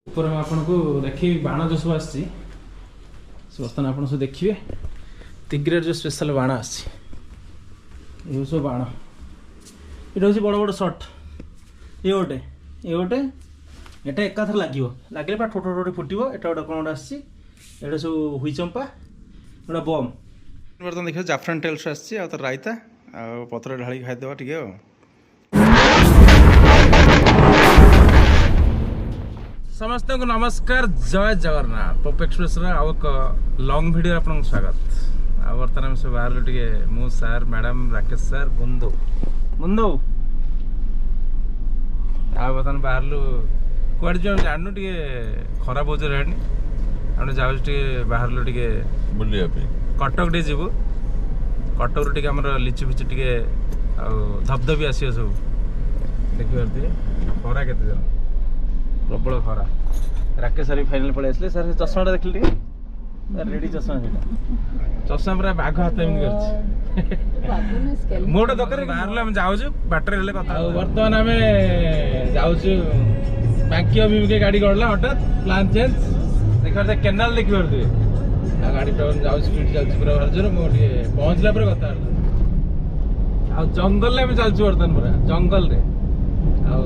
ऊपर मैं आपको देखी बाण जो सब आसी बर्तमान आप सब देखिए तिग्रे जो स्पेशल बाण आसी सब बाण ये हूँ बड़ बड़ शर्ट ये गोटे एटा एकाथर लगे लगे पूरा ठोट ठोट फुटो एटा गोटे कौन गोटे आसी एटा सब हुई चंपा गोटे बम बर्तमान देखिए जाफरान टेल्स आसी रायता आ पत्र ढाली खाईदेवा टे समस्त को नमस्कार जय जगन्नाथ पॉप एक्सप्रेस आउ एक लॉन्ग वीडियो आप स्वागत आ बर्तमान सब बाहर टे मु सार मैडम राकेश सार बुंदो बुंदो आ बर्तमान बाहर कौड़ जो जानू टे खराब हो रहा आम जाऊँ बाहर टे बुलिया कटक टे जीवु कटक टे आम लिचु फिचु टे धबधबी आस सब देखिए खरा के प्रबल खरा राकेश सर फाइनल पड़े आसले सर चश्मा देखिए रेडी चश्मा चश्मा पूरा बाघ हाथ मोटे दरकार बाहर आम जाऊँ बाटर कथा बर्तमान आम जाऊँ बाकी अभिमुखे गाड़ी गड़ला हठात प्लान चेंज देखिए केनाल देखिए गाड़ी जाऊँ स्पीड चलती पूरा बाहर जोर मुझे पहुँचला कथा आ जंगल में चलती बर्तमान पूरा जंगल रे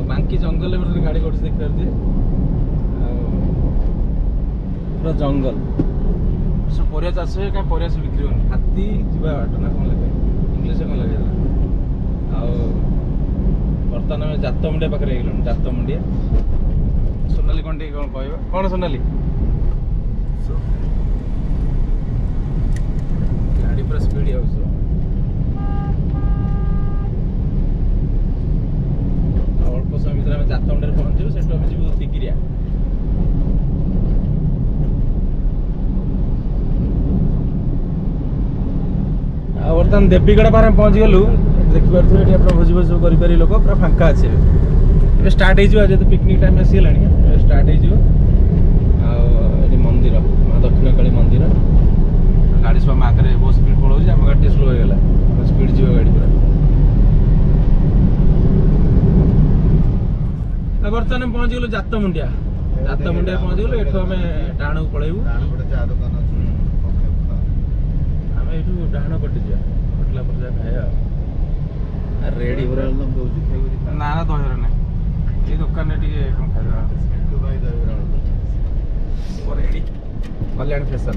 बांकी जंगल में गाड़ी कर देख पारे पूरा जंगल सब परिया चाष क्या परिया सब बिक्री होनी हाथी जीवा बाट ना कौन लगे इंग्लीश कौन लगे बर्तमान आम जात मुंडिया पाखे गलु जात मुंडिया सोनाली कौन टे कौन कह कौन सोनाली गाड़ी पूरा स्पीड आस अल्प समय भर जात मुंडे पहुँचू से जीव तिगिरिया बर्तमान देवीगढ़ पारे पहुँच गलु देखिपे ये भोजी भोज कर लोक पूरा फांका अच्छे स्टार्ट हो पिकनिक टाइम आसीगला स्टार्ट हो मंदिर माँ दक्षिण काली मंदिर गाड़ी सब आगे बहुत स्पीड पड़ोस आम गाड़ी स्लो होगा स्पीड जीव गाड़ी पूरा बर्तमान पहुँच गलु जात मुंडिया पहुँच गलु एठू आम डाण को पलैबू डाण कटि जा कटला पर जा खाया रेडी ना ना दहर ना ये दुकान टे खाଇବା रेडी कल्याण फैशन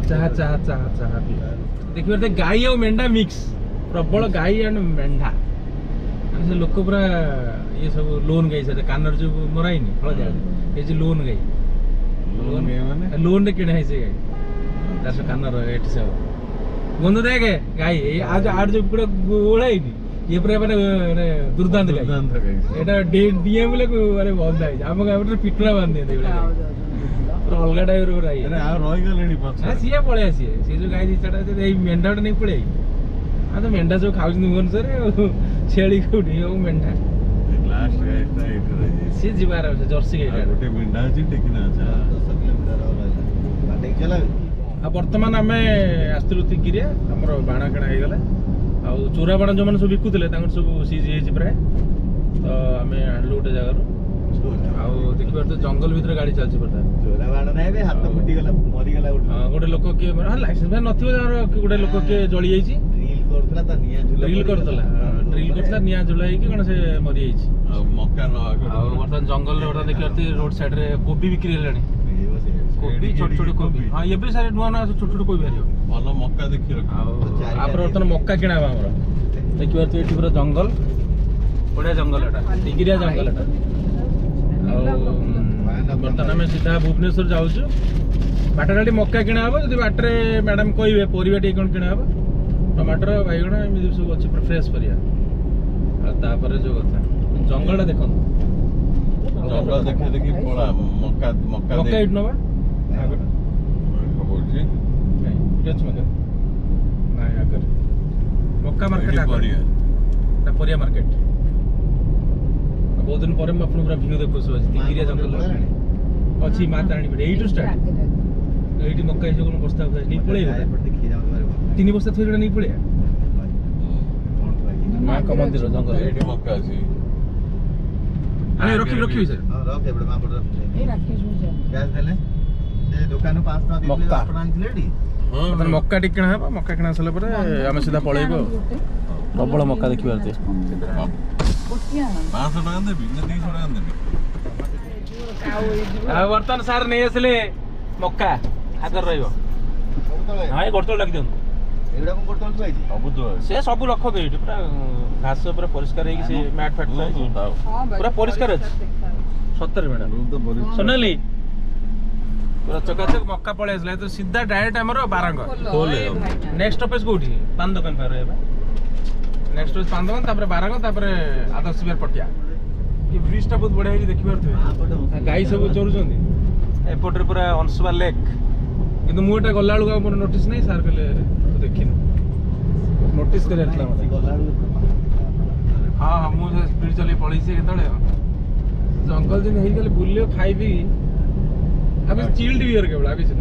चाह चाह चाह चाह देखिए गाई और मेंढा मिक्स प्रबल गाई एंड मेंढा से लोक पूरा ये सब लोन गाई से कानर जो मराई ये लोन गाई लोन रे किणा है गाई तार कानर एटी सब बंधु देखे गाई आज आठ जो पूरा ओढ़ाई ये पूरा माने दुर्दांत गाई एटा डीए बोले माने बंधा है आम गाय पिटना बांध दिए पूरा अलग टाइप गाई सी पलि सी जो गाई दिचाटा मेंढा नहीं पलि हाँ तो मेंढा सब खाऊ भुवनेश्वर छेली कौटी मेंढा सी जीवार जर्सी गाई बर्तमान आम आसलु तिगिरिया आमर बाण किणा हो गला आ चोरा बाण जो मैंने सब बिकुले सब सीज प्राय तो आम आणलु गोटे जगार देखिए तो जंगल भीतर गाड़ी चलती गोटे लोक किए लाइसेंस नथिबो गोटे लोक किए जली जाइए ड्रिल करतला निया जलाई कौन से मरी बर्तमान जंगल देखिए रोड साइड रे कोबी बिक्री है कोबी छोट छोट कोबी हाँ ये भी सारे नुआ नुआ छोट छोट कोबी बाहर भल मक्का देखिए बर्तमान मक्का किणा आम देखिए तो ये पूरा जंगल बढ़िया जंगल एटा तिगिरिया जंगल एटा बर्तमान आम सीधा भुवनेश्वर जाऊँ बाटर मक्का किणा हम जो बाटे मैडम कहे परिवा टे कौन किणा हम टमाटर बैगण एमती सब अच्छे पूरा फ्रेश परिया जो कथा जंगल देख मक्का इट नवा मक्का मार्केट परिया मार्केट बहुत दिन पर पूरा व्यू देखो तिगिरिया जंगल अच्छी माँ तारिणी पेट यू स्टार्ट ये मक्का कौन बस्ता नहीं पड़े 3 बस्ता थोड़ी नहीं पड़े माँ का मंदिर जंगल ଏଇଠି ମକା ଅଛି अरे रखी रखी सर ରଖ ଏପଟେ ମା ପଟେ ରଖ ଏ ରାକେଶ ପୂଜା ଗ୍ୟାସ୍ ଦେଲେ ସେ ଦୋକାନରୁ 5 ଟଙ୍କା ଦେଇଥିଲେ ମକା। ଆପଣ ଆଣିଥିଲେ ଏଠି मतलब मक्का टिक किणा हेबा मक्का किणा सला परे आमे सीधा पळेइबो प्रबल मक्का देखि बारते ଗୋଟିଏ ଆଣ 500 ଟଙ୍କା ଦେବି ନା 200 ଟଙ୍କା ଦେବି आ वर्तमान सार नै आसले मक्का आगर रहइबो हां ए गडतळ लाग दियन ଏଗୁଡ଼ା କଣ କରୁଛନ୍ତି ତୁ ଆଇଛି ସବୁ ତ से सब रख दे एठी पूरा घास पूरा परिष्कार हेकि से मैट फैट पूरा परिष्कार अछि 70 मैडम रूम तो बड़ी सोनाली पूरा चकाचक मक्का पळे आसला तो सीधा डायरेक्ट हमरो बारंग खोले नेक्स्ट स्टॉपेज कोठी पान दुकान पर रहबा नेक्स्ट स्टॉपेज पान दुकान तापर बारंग तापर आदर्श बिहार पटिया ये ब्रिज टा बहुत बढ़िया है देखि पारथि गाई सब चोरुचंदी एपटरे पूरा अंशुबा लेक किंतु मु एटा गल्ला लुगा मोर नोटिस नै सार कहले तो देखिन नोटिस करे आतला मते हां हां मु स्पीड चले पळी से केतळे जंगल दिन हेई गेले बुलियो खाइबी अबे चिल्ड बियर केवल आबे छ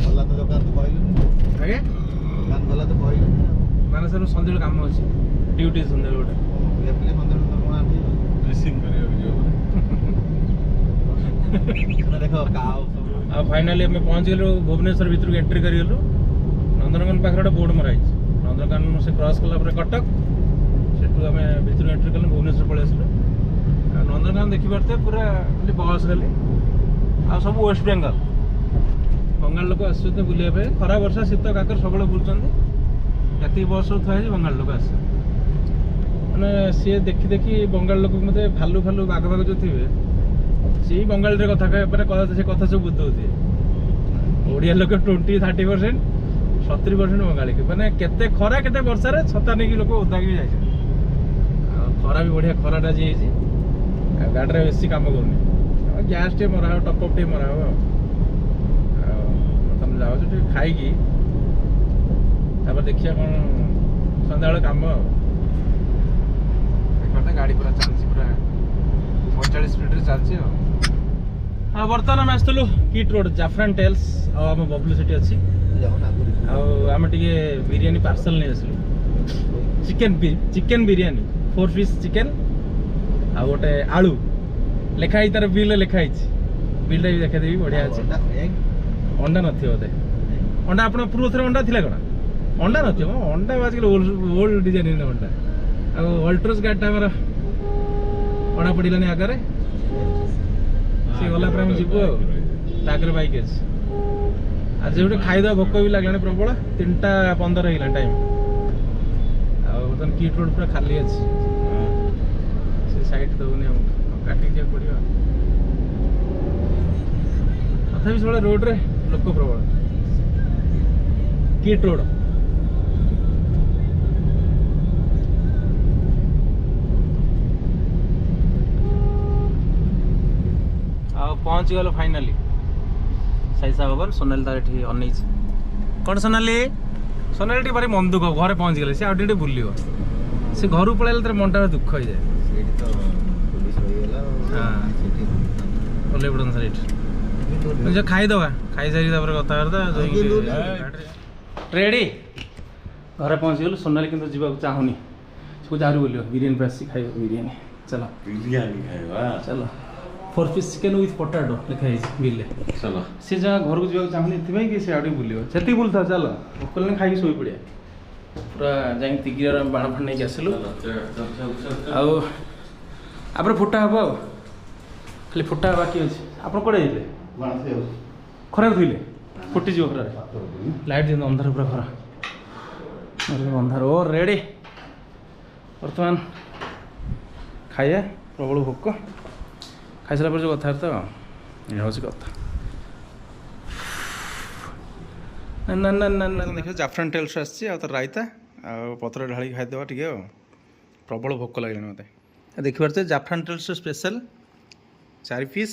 ଗଲା ତ ଦୋକାନ ତୁ କହିଲୁ आगे ଦୋକାନ ଗଲା ତ କହିଲୁ माने सर संदेल काम अछि ड्यूटी संदेल गोटे ଏ ପିଲେ ମନ୍ଦିର ତ କଣ ଆଣି ड्रेसिंग କରିବାକୁ ଯିବ ଦେଖ କାଉ ସବୁ आ फाइनली हमें पहुंच गेलु भुवनेश्वर भीतर एंट्री करि गेलु नंदनकानन पाखरे गोटे बोर्ड मरा अछि नंदनकानन से क्रॉस कला पर कटक सेटु हमें भीतर एंट्री कलु भुवनेश्वर पळे आसलु नंदनकानन देखि परते पूरा बस गली आ सब वेस्ट बेंगल बंगाल लोक आसुते बुलिया पे खरा वर्षा शीत काकर सबले बुलचंदी जति बस उठा है बंगाल लोक आसे माने से देखि देखि बंगाल लोक मते भालू भालू बाग बाग जो थिबे से बंगाल रे कथा कहे पर कथा से कथा सब बुझ होती ओडिया लोक 20-30% 70% बंगाली के माने केते खरा केते वर्षा रे छता नेकी लोक ओदा के जाय खरा भी बढ़िया खराटा जे है गाड़ी रे बेसी काम करनी गैस टे मरा टॉप अप टे मरा तुम जाओ जो खाई देखिए कौन सन्ध्या काम देखते गाड़ी पूरा चलती पूरा 45 स्पीड चलती हाँ बर्तमान आम आसलु किट रोड जाफरान टेल्स आम बबलू सेठी अच्छी आम टे बिरियानी पार्सल नहीं आसलु चिकेन बिरियानी 4 पीस चिकेन आ गोटे आलू लेखाई तार बिल लेखाई बिल भी देखा देवी बढ़िया अच्छे अंडा नथि बोधे अंडा आप पूर्व थर अंडा थिला कौन अंडा नथि अंडा आजकल ओल्ड डिजाइन अंडा अल्ट्रोस गाड़ी आमर पड़ा पड़ानी आगे सी गला जीवु आगे बैक अच्छे आज गोटे खाईदे भोक भी लगला प्रबल 3:15 हो टाइम आम किट रोड पूरा खाली अच्छे से साइड दौनी काटिक जा पड़ो तथा सब रोड रे लोक प्रबल किट रोड पहुँच गल फाइनाली साई साहब भवन सोनाली तार ये अनई कौन सोनाली सोनाली भारी मन दुख घरे पहुँच गले से आगे बुल से घर पलैले तार मनटा दुख हो जाए ओल्हे पड़न सर ये खाईदबा खाई सारी कथबार्ता रेडी घर पहुँच गलु सोनाली किंतु जावाक चाहूनी जहर बोल बिरियानी पे आसी खाई बिरियानी चलो बिरयानी खाइबा चलो 4 पीस चिकेन विथ पोटाटो लिखाई बिल चलो से जहाँ घर को जावाक चाहूनी इथिपाई कि से आगे बुल से बुलता चल भोक खाई शोई पड़िया पूरा जाए तिगिर बाण फाण नहीं आसलु आपर फुटा हम खाली फुटा बाकी अच्छे आप कड़े जाइए खरा धोइले फुटी जीव खरा लाइट दिन अंधार पूरा खरा अंधार ओ रेडी बर्तमान खाइए प्रबल भोक खाई सारा जो कथबार्ता ये हूँ कथा ना ना ना ना देखिए जाफरान टेल्स आसी रायता आ पत्र ढाड़ी खाईदेवा टे प्रबल भोक लगे मत देखिए जाफरान टेल्स स्पेशल 4 पीस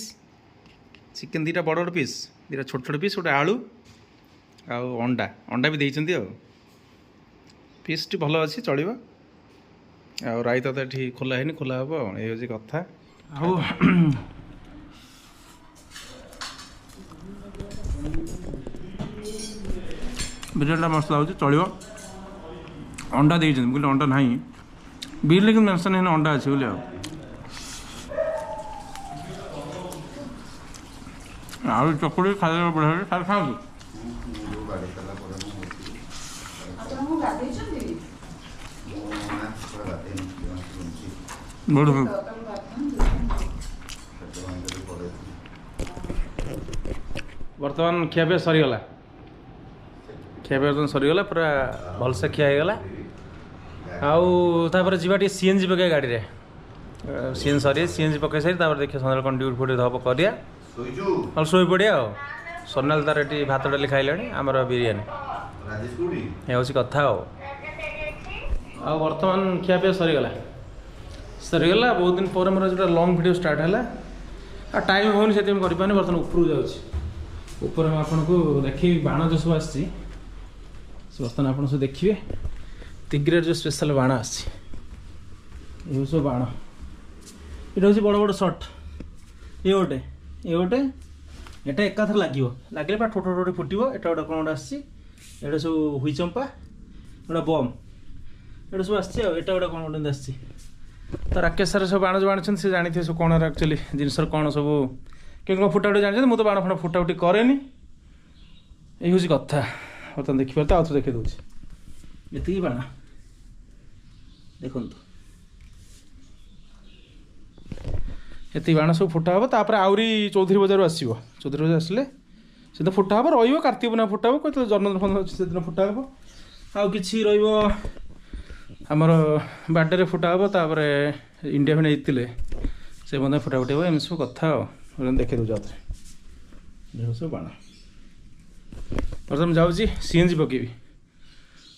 चिकेन 2टा बड़ बड़ पीस 2टा छोट छोट पीस गोटे आलू अंडा अंडा भी देती पीस टी भल अच्छी चलो रायता तो ये खोला है खोला हम ये हूँ कथा बिरियानी मस्त लगे चलो अंडा दे अंडा ना बिल लेकिन मेंशन है अंडा अच्छी बोले आलू चकुड़ी खाइबा बढ़िया सार खाऊ बढ़िया बर्तमान खियापिया सरीगला खियापिया बर्तमान सरीगला पूरा भलसे खिया होगला आउे जी सीएनजी पकई गाड़ी रे सीएन सरी सीएनजी पकई सारी देखिए सन्ध्या कौन ड्यूटी फुटी धप करिया शोई पड़िया सोनाल तार ये भात डाली खाइले आमर बिरियानी ये हूँ कथा बर्तमान खियापिया सरीगला बहुत दिन पर मोर जो लंग वीडियो स्टार्ट है टाइम होनी से करपानी बर्तमान ऊपर जाऊँगी आपन को देखी बाण जो सब आसी बर्तमान आप सब देखिए तिग्रे जो स्पेशल बाण आसी सब बाण ये हूँ बड़ बड़ शर्ट ये गोटे एटा एकाथर लगे ठोट ठोट फुटो एटा गोटे कौन गोटे आटा सब हुई चंपा गोटे बम ये सब आटा गोटे कौन गोटे आसी तो राकेश सर सब बाण जो आनी से जानी सब कौन एक्चुअली जिनस कौन सब क्या कौन फुटा जानी मुझे बाण फाण फुटाफुटी कैनि ये हूँ कथा बर्तमान देखिए आउ देखिए दूसरी ये बाण देखु ये बाण सब फुटा हम तापर आहरी चौधरी बजार आसो चौधरी बजार आसले से तो फुटा हम रही कार्तिक पूर्णिमा फुटा हम कहते जन्मदिन फंद अच्छे से दिन फुटा हम आउ कि रमर बार्डे फुटा हम तापर इंडिया भी नहीं से मतलब फुटा फुटे एम सब कथा देखे दूँ आउे सब बाण बर्तमान जाऊँगी सीएनजी पकेबी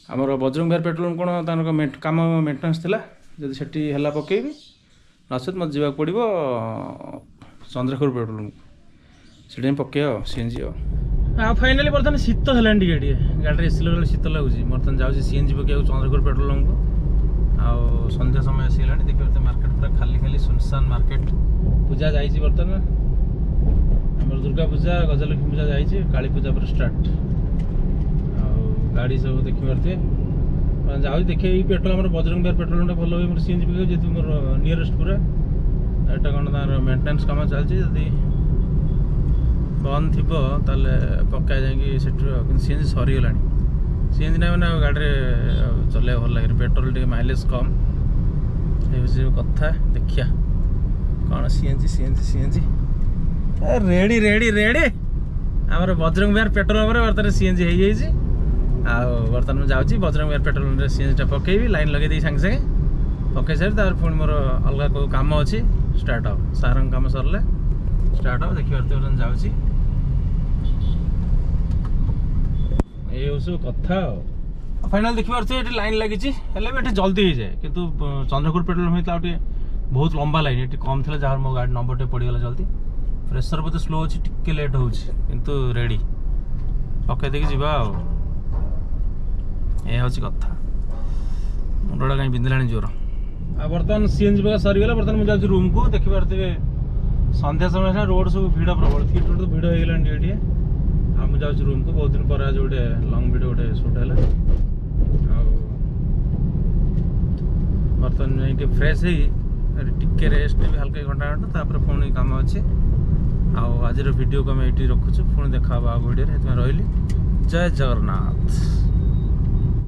आमर बजरंग बिहार पेट्रोल कौन तार कम मेन्टेनान्स था जब से है पकेबी नचेत मत जावाक पड़ो चंद्रखोर पेट्रोल से पके सीएनजी फाइनाली बर्तमान शीत है गाड़ी एसी लगे शीत लगुच बर्तमान जाऊँगी सीएनजी पकेबा चंद्रखोर पेट्रोल पंप संध्या समय आसीगला देखिए मार्केट पूरा खाली खाली सुनसान मार्केट पूजा जाइए बर्तमान आम दुर्गा पूजा गजलक्ष्मी पूजा जाइए काली पूजा पर स्टार्ट गाड़ी सब देखिए जाऊँ देखिए ये पेट्रोल आम बजरंग बिहार पेट्रोल पंप भल मोर सीएनजी पकेबा जेहतु मोर नियरेस्ट पूरा एटा कौन तार मेन्टेनान्स कम चलती जदि बंद थी पक्का जाकि सीएनजी सरीगला सीएनजी ना मैंने गाड़ी चल भल लगे पेट्रोल टे माइलेज कम ये कथा देखिया कौन सीएनजी रेडी रेडी रेडी आमर बजरंग बिहार पेट्रोल पंप बर्तमान सीएनजी हो जाए बर्तमान मुझे जाऊँगी Bajrang Bihar petrol pump CNG पकेबी लाइन लगे सांगे सांगे पकई सारी तार पुणी मोर अलग को कम अच्छी स्टार्ट हम सार कम सरले स्टार्ट हम देखिए बर्तमान जाऊँगी ये सब कथा फाइनाल देखिए ये लाइन लगी जल्दी हो जाए किंतु चंद्रखोर पेट्रोल पंप होता बहुत लंबा लाइन ये कम थी जहाँ मो गाड़ी नंबर पड़गला जल्दी प्रेसर बोधे स्लो अच्छी टिके लेट हो रेडी पकई देकी जा ये हूँ कथा मुंडा कहीं बिंदिला जोर बर्तमान सीएनजी पका सरीगला बर्तमान मुझे रूम को देखी पारे संध्या समय रोड सब भिड़ प्रबल थिएटर तो भिड़ होगा टे मुझे जाऊँ रूम को बहुत दिन पर आज गोटे लंग वीडियो गोटे शूट है बर्तमान ये फ्रेश टिके रेस्ट भी हल्का घंटा घंटा पुणी कम अच्छे आज वीडियो को आम ये रखुचु पुणी देखा वीडियो रही जय जगन्नाथ।